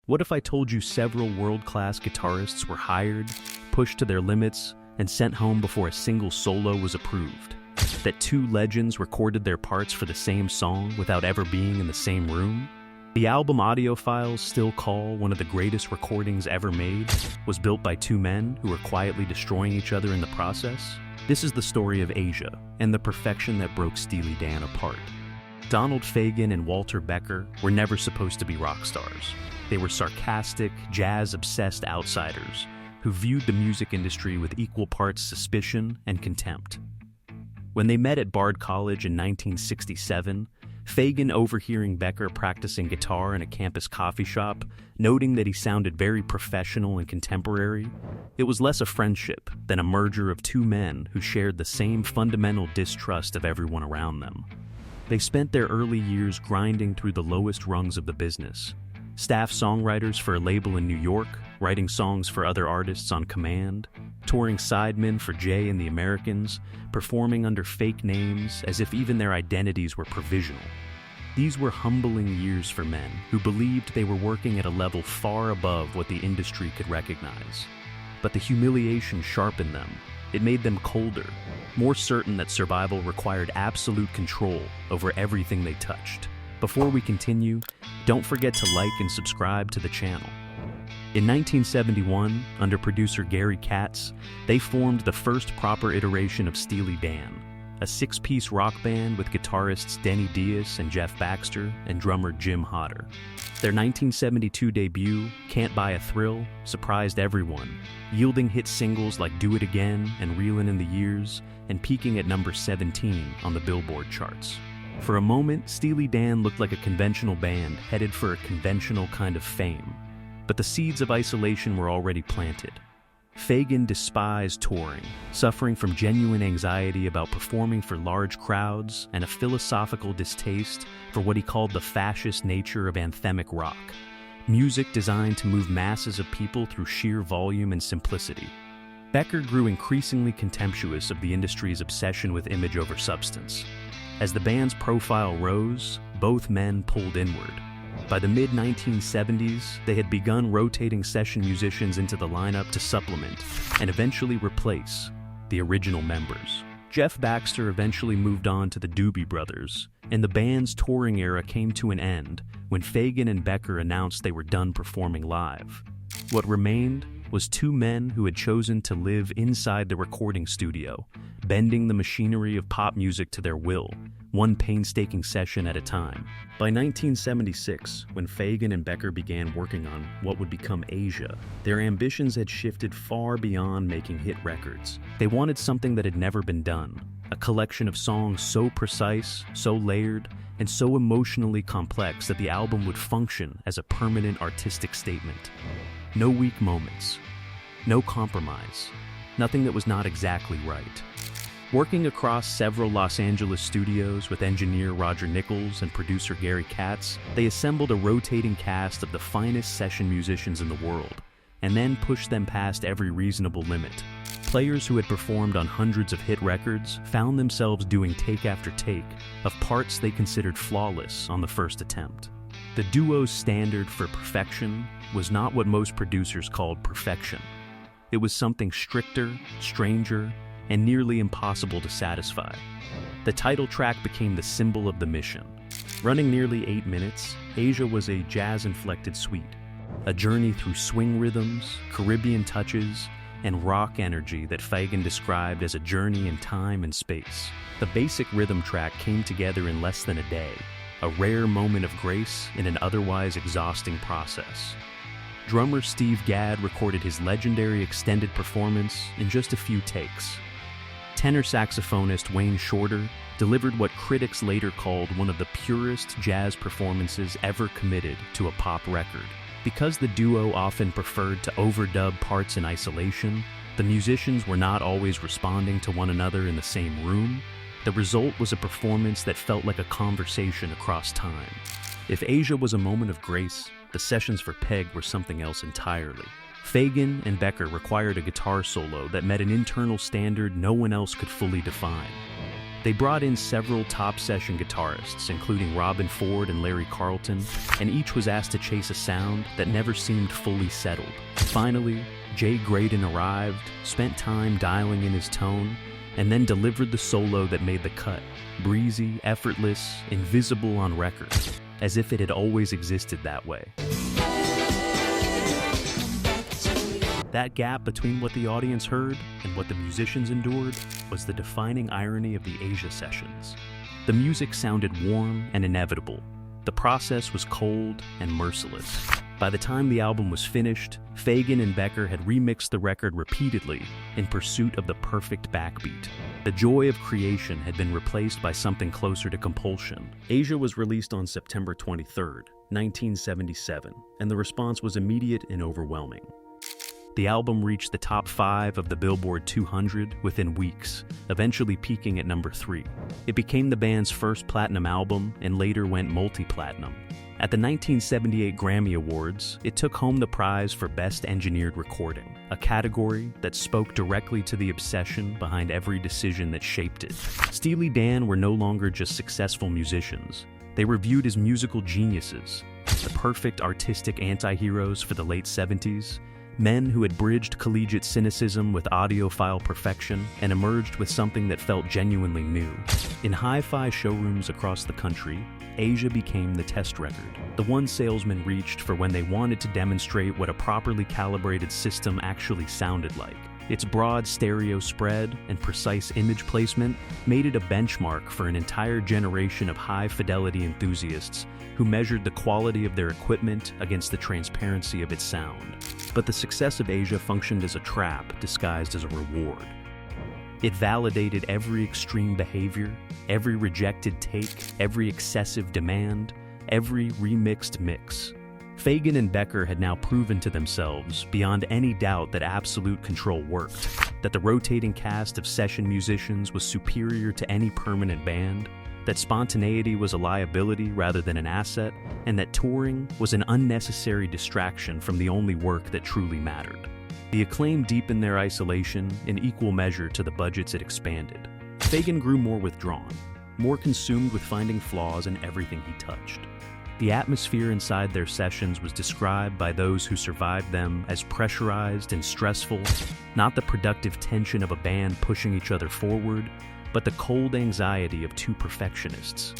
What if I told you several world-class guitarists were hired, pushed to their limits, and sent home before a single solo was approved? That two legends recorded their parts for the same song without ever being in the same room? The album Audiophiles, still call one of the greatest recordings ever made, was built by two men who were quietly destroying each other in the process. This is the story of Asia and the perfection that broke Steely Dan apart. Donald Fagen and Walter Becker were never supposed to be rock stars. They were sarcastic, jazz-obsessed outsiders who viewed the music industry with equal parts suspicion and contempt. When they met at Bard College in 1967, Fagen, overhearing Becker practicing guitar in a campus coffee shop, noting that he sounded very professional and contemporary, it was less a friendship than a merger of two men who shared the same fundamental distrust of everyone around them. They spent their early years grinding through the lowest rungs of the business. Staff songwriters for a label in New York, writing songs for other artists on command, touring sidemen for Jay and the Americans, performing under fake names as if even their identities were provisional. These were humbling years for men who believed they were working at a level far above what the industry could recognize. But the humiliation sharpened them. It made them colder, more certain that survival required absolute control over everything they touched. Before we continue, don't forget to like and subscribe to the channel. In 1971, under producer Gary Katz, they formed the first proper iteration of Steely Dan, a six-piece rock band with guitarists Denny Dias and Jeff Baxter and drummer Jim Hodder. Their 1972 debut, Can't Buy a Thrill, surprised everyone, yielding hit singles like Do It Again and Reelin' in the Years, and peaking at number 17 on the Billboard charts. For a moment, Steely Dan looked like a conventional band headed for a conventional kind of fame. But the seeds of isolation were already planted. Fagen despised touring, suffering from genuine anxiety about performing for large crowds and a philosophical distaste for what he called the fascist nature of anthemic rock, music designed to move masses of people through sheer volume and simplicity. Becker grew increasingly contemptuous of the industry's obsession with image over substance. As the band's profile rose, both men pulled inward. By the mid-1970s, they had begun rotating session musicians into the lineup to supplement and eventually replace the original members. Jeff Baxter eventually moved on to the Doobie Brothers, and the band's touring era came to an end when Fagen and Becker announced they were done performing live. What remained was two men who had chosen to live inside the recording studio, bending the machinery of pop music to their will, one painstaking session at a time. By 1976, when Fagen and Becker began working on what would become Asia, their ambitions had shifted far beyond making hit records. They wanted something that had never been done, a collection of songs so precise, so layered, and so emotionally complex that the album would function as a permanent artistic statement. No weak moments, no compromise, nothing that was not exactly right. Working across several Los Angeles studios with engineer Roger Nichols and producer Gary Katz, they assembled a rotating cast of the finest session musicians in the world, and then pushed them past every reasonable limit. Players who had performed on hundreds of hit records found themselves doing take after take of parts they considered flawless on the first attempt. The duo's standard for perfection was not what most producers called perfection. It was something stricter, stranger, and nearly impossible to satisfy. The title track became the symbol of the mission. Running nearly 8 minutes, Asia was a jazz-inflected suite, a journey through swing rhythms, Caribbean touches, and rock energy that Fagen described as a journey in time and space. The basic rhythm track came together in less than a day, a rare moment of grace in an otherwise exhausting process. Drummer Steve Gadd recorded his legendary extended performance in just a few takes. Tenor saxophonist Wayne Shorter delivered what critics later called one of the purest jazz performances ever committed to a pop record. Because the duo often preferred to overdub parts in isolation, the musicians were not always responding to one another in the same room. The result was a performance that felt like a conversation across time. If Asia was a moment of grace, the sessions for Peg were something else entirely. Fagen and Becker required a guitar solo that met an internal standard no one else could fully define. They brought in several top session guitarists, including Robin Ford and Larry Carlton, and each was asked to chase a sound that never seemed fully settled. Finally, Jay Graydon arrived, spent time dialing in his tone, and then delivered the solo that made the cut, breezy, effortless, invisible on record, as if it had always existed that way. That gap between what the audience heard and what the musicians endured was the defining irony of the Asia sessions. The music sounded warm and inevitable. The process was cold and merciless. By the time the album was finished, Fagen and Becker had remixed the record repeatedly in pursuit of the perfect backbeat. The joy of creation had been replaced by something closer to compulsion. Asia was released on September 23rd, 1977, and the response was immediate and overwhelming. The album reached the top 5 of the Billboard 200 within weeks, eventually peaking at number 3. It became the band's first platinum album and later went multi-platinum. At the 1978 Grammy Awards, it took home the prize for Best Engineered Recording, a category that spoke directly to the obsession behind every decision that shaped it. Steely Dan were no longer just successful musicians. They were viewed as musical geniuses, the perfect artistic anti-heroes for the late 70s, men who had bridged collegiate cynicism with audiophile perfection and emerged with something that felt genuinely new. In hi-fi showrooms across the country, Asia became the test record, the one salesman reached for when they wanted to demonstrate what a properly calibrated system actually sounded like. Its broad stereo spread and precise image placement made it a benchmark for an entire generation of high-fidelity enthusiasts who measured the quality of their equipment against the transparency of its sound. But the success of Asia functioned as a trap disguised as a reward. It validated every extreme behavior, every rejected take, every excessive demand, every remixed mix. Fagen and Becker had now proven to themselves, beyond any doubt, that absolute control worked, that the rotating cast of session musicians was superior to any permanent band, that spontaneity was a liability rather than an asset, and that touring was an unnecessary distraction from the only work that truly mattered. The acclaim deepened their isolation in equal measure to the budgets it expanded. Fagen grew more withdrawn, more consumed with finding flaws in everything he touched. The atmosphere inside their sessions was described by those who survived them as pressurized and stressful, not the productive tension of a band pushing each other forward, but the cold anxiety of two perfectionists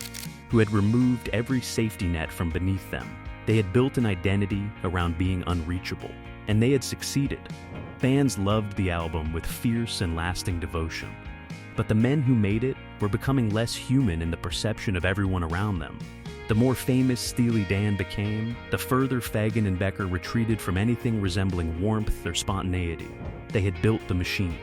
who had removed every safety net from beneath them. They had built an identity around being unreachable, and they had succeeded. Fans loved the album with fierce and lasting devotion. But the men who made it were becoming less human in the perception of everyone around them. The more famous Steely Dan became, the further Fagen and Becker retreated from anything resembling warmth or spontaneity. They had built the machine.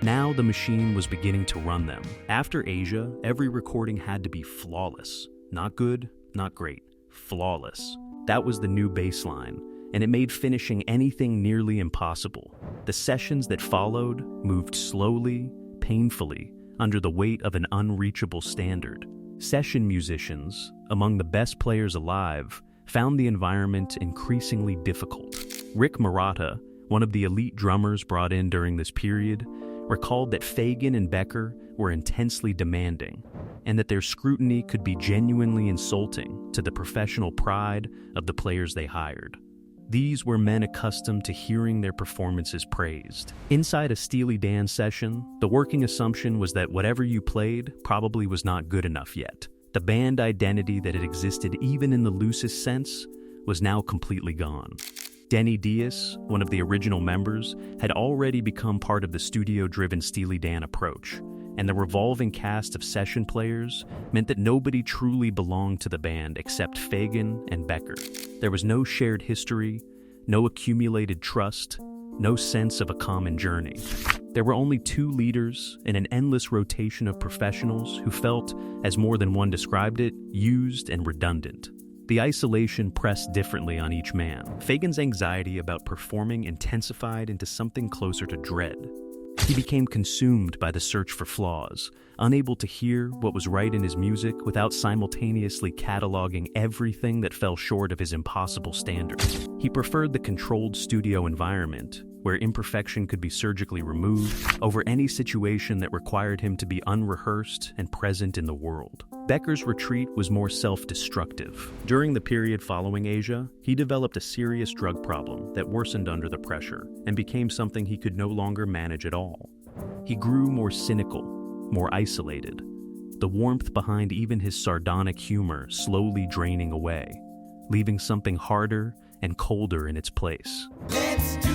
Now the machine was beginning to run them. After Asia, every recording had to be flawless. Not good, not great. Flawless. That was the new baseline, and it made finishing anything nearly impossible. The sessions that followed moved slowly, painfully, under the weight of an unreachable standard. Session musicians, among the best players alive, found the environment increasingly difficult. Rick Marotta, one of the elite drummers brought in during this period, recalled that Fagen and Becker were intensely demanding, and that their scrutiny could be genuinely insulting to the professional pride of the players they hired. These were men accustomed to hearing their performances praised. Inside a Steely Dan session, the working assumption was that whatever you played probably was not good enough yet. The band identity that had existed even in the loosest sense was now completely gone. Denny Dias, one of the original members, had already become part of the studio-driven Steely Dan approach, and the revolving cast of session players meant that nobody truly belonged to the band except Fagen and Becker. There was no shared history, no accumulated trust, no sense of a common journey. There were only two leaders and an endless rotation of professionals who felt, as more than one described it, used and redundant. The isolation pressed differently on each man. Fagen's anxiety about performing intensified into something closer to dread. He became consumed by the search for flaws, unable to hear what was right in his music without simultaneously cataloging everything that fell short of his impossible standards. He preferred the controlled studio environment, where imperfection could be surgically removed, over any situation that required him to be unrehearsed and present in the world. Becker's retreat was more self-destructive. During the period following Asia, he developed a serious drug problem that worsened under the pressure and became something he could no longer manage at all. He grew more cynical, more isolated, the warmth behind even his sardonic humor slowly draining away, leaving something harder and colder in its place. Let's do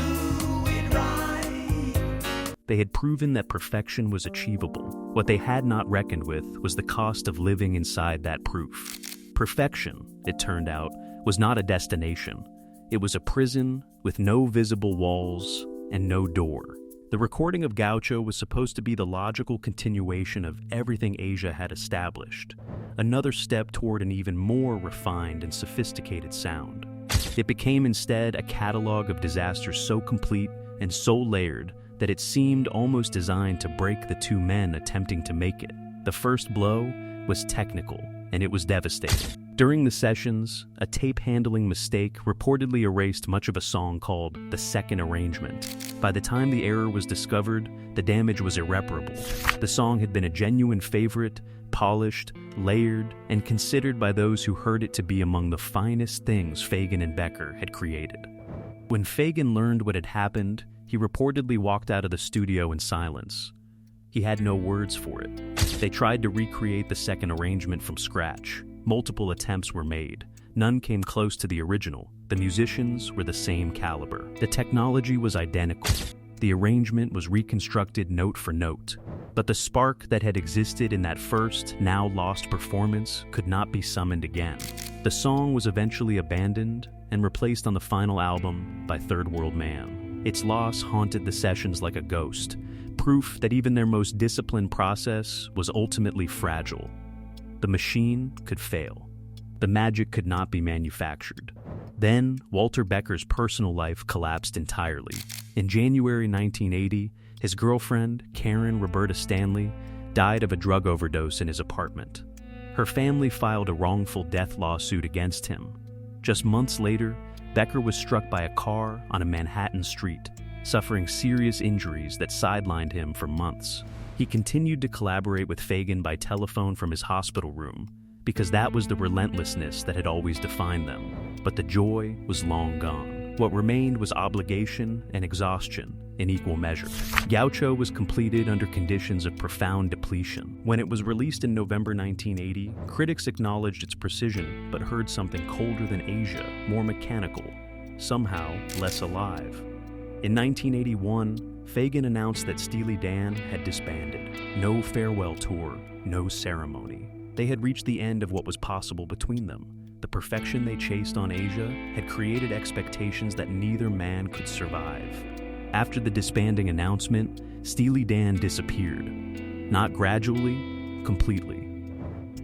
it right. They had proven that perfection was achievable. What they had not reckoned with was the cost of living inside that proof. Perfection, it turned out, was not a destination. It was a prison with no visible walls and no door. The recording of Gaucho was supposed to be the logical continuation of everything Asia had established, another step toward an even more refined and sophisticated sound. It became instead a catalog of disasters so complete and so layered that it seemed almost designed to break the two men attempting to make it. The first blow was technical, and it was devastating. During the sessions, a tape handling mistake reportedly erased much of a song called The Second Arrangement. By the time the error was discovered, the damage was irreparable. The song had been a genuine favorite, polished, layered, and considered by those who heard it to be among the finest things Fagen and Becker had created. When Fagen learned what had happened, he reportedly walked out of the studio in silence. He had no words for it. They tried to recreate the second arrangement from scratch. Multiple attempts were made. None came close to the original. The musicians were the same caliber. The technology was identical. The arrangement was reconstructed note for note. But the spark that had existed in that first, now lost performance could not be summoned again. The song was eventually abandoned and replaced on the final album by Third World Man. Its loss haunted the sessions like a ghost, proof that even their most disciplined process was ultimately fragile. The machine could fail. The magic could not be manufactured. Then, Walter Becker's personal life collapsed entirely. In January 1980, his girlfriend, Karen Roberta Stanley, died of a drug overdose in his apartment. Her family filed a wrongful death lawsuit against him. Just months later, Becker was struck by a car on a Manhattan street, suffering serious injuries that sidelined him for months. He continued to collaborate with Fagen by telephone from his hospital room, because that was the relentlessness that had always defined them. But the joy was long gone. What remained was obligation and exhaustion in equal measure. Gaucho was completed under conditions of profound depletion. When it was released in November 1980, critics acknowledged its precision, but heard something colder than Asia, more mechanical, somehow less alive. In 1981, Fagen announced that Steely Dan had disbanded. No farewell tour, no ceremony. They had reached the end of what was possible between them. The perfection they chased on Asia had created expectations that neither man could survive. After the disbanding announcement, Steely Dan disappeared. Not gradually, completely.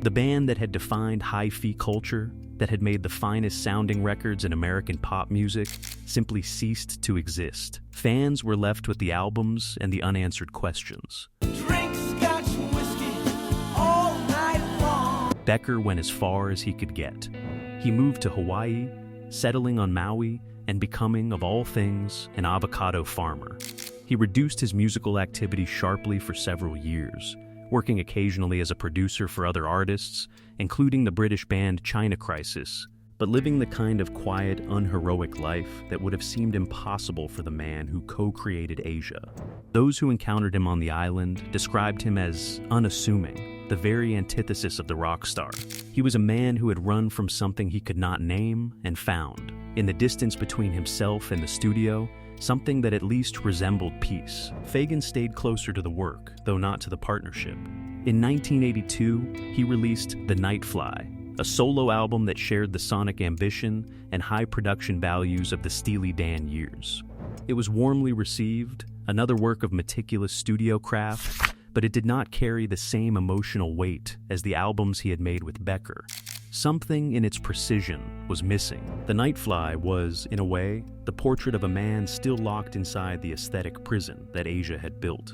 The band that had defined hi-fi culture, that had made the finest sounding records in American pop music, simply ceased to exist. Fans were left with the albums and the unanswered questions. Drink Scotch whiskey all night long. Becker went as far as he could get. He moved to Hawaii, settling on Maui, and becoming, of all things, an avocado farmer. He reduced his musical activity sharply for several years, working occasionally as a producer for other artists, including the British band China Crisis, but living the kind of quiet, unheroic life that would have seemed impossible for the man who co-created Asia. Those who encountered him on the island described him as unassuming, the very antithesis of the rock star. He was a man who had run from something he could not name and found, in the distance between himself and the studio, something that at least resembled peace. Fagen stayed closer to the work, though not to the partnership. In 1982, he released The Nightfly, a solo album that shared the sonic ambition and high production values of the Steely Dan years. It was warmly received, another work of meticulous studio craft, but it did not carry the same emotional weight as the albums he had made with Becker. Something in its precision was missing. The Nightfly was, in a way, the portrait of a man still locked inside the aesthetic prison that Asia had built,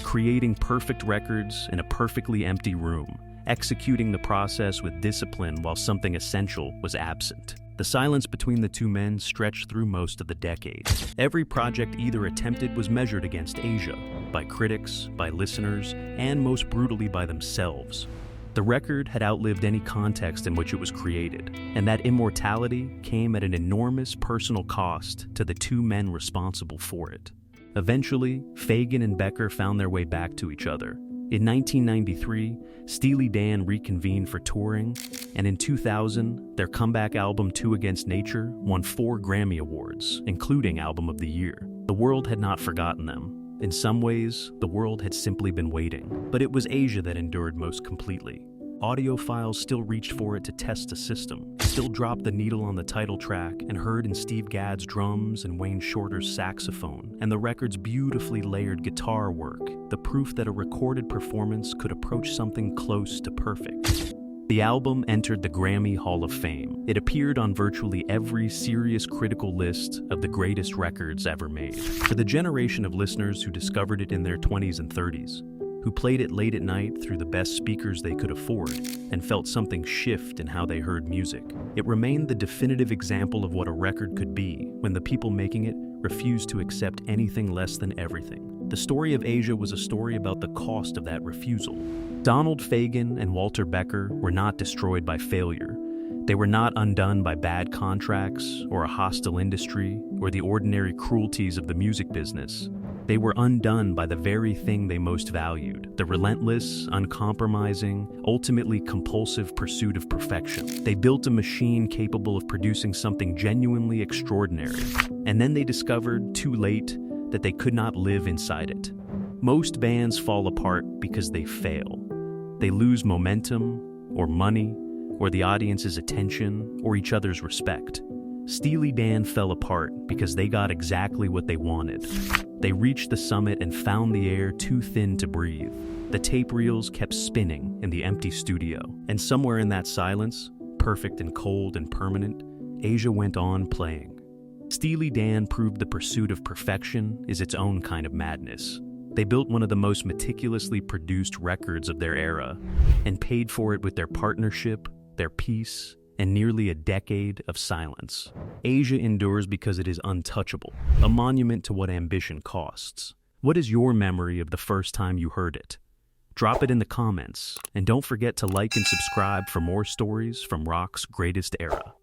creating perfect records in a perfectly empty room, executing the process with discipline while something essential was absent. The silence between the two men stretched through most of the decade. Every project either attempted was measured against Asia, by critics, by listeners, and most brutally by themselves. The record had outlived any context in which it was created, and that immortality came at an enormous personal cost to the two men responsible for it. Eventually, Fagen and Becker found their way back to each other. In 1993, Steely Dan reconvened for touring, and in 2000, their comeback album Two Against Nature won 4 Grammy Awards, including Album of the Year. The world had not forgotten them. In some ways, the world had simply been waiting, but it was Asia that endured most completely. Audiophiles still reached for it to test the system, still dropped the needle on the title track and heard in Steve Gadd's drums and Wayne Shorter's saxophone, and the record's beautifully layered guitar work, the proof that a recorded performance could approach something close to perfect. The album entered the Grammy Hall of Fame. It appeared on virtually every serious critical list of the greatest records ever made. For the generation of listeners who discovered it in their 20s and 30s, who played it late at night through the best speakers they could afford and felt something shift in how they heard music, it remained the definitive example of what a record could be when the people making it refused to accept anything less than everything. The story of Asia was a story about the cost of that refusal. Donald Fagen and Walter Becker were not destroyed by failure. They were not undone by bad contracts or a hostile industry or the ordinary cruelties of the music business. They were undone by the very thing they most valued, the relentless, uncompromising, ultimately compulsive pursuit of perfection. They built a machine capable of producing something genuinely extraordinary, and then they discovered, too late, that they could not live inside it. Most bands fall apart because they fail. They lose momentum, or money, or the audience's attention, or each other's respect. Steely Dan fell apart because they got exactly what they wanted. They reached the summit and found the air too thin to breathe. The tape reels kept spinning in the empty studio, and somewhere in that silence, perfect and cold and permanent, Asia went on playing. Steely Dan proved the pursuit of perfection is its own kind of madness. They built one of the most meticulously produced records of their era, and paid for it with their partnership, their peace, and nearly a decade of silence. Asia endures because it is untouchable, a monument to what ambition costs. What is your memory of the first time you heard it? Drop it in the comments, and don't forget to like and subscribe for more stories from rock's greatest era.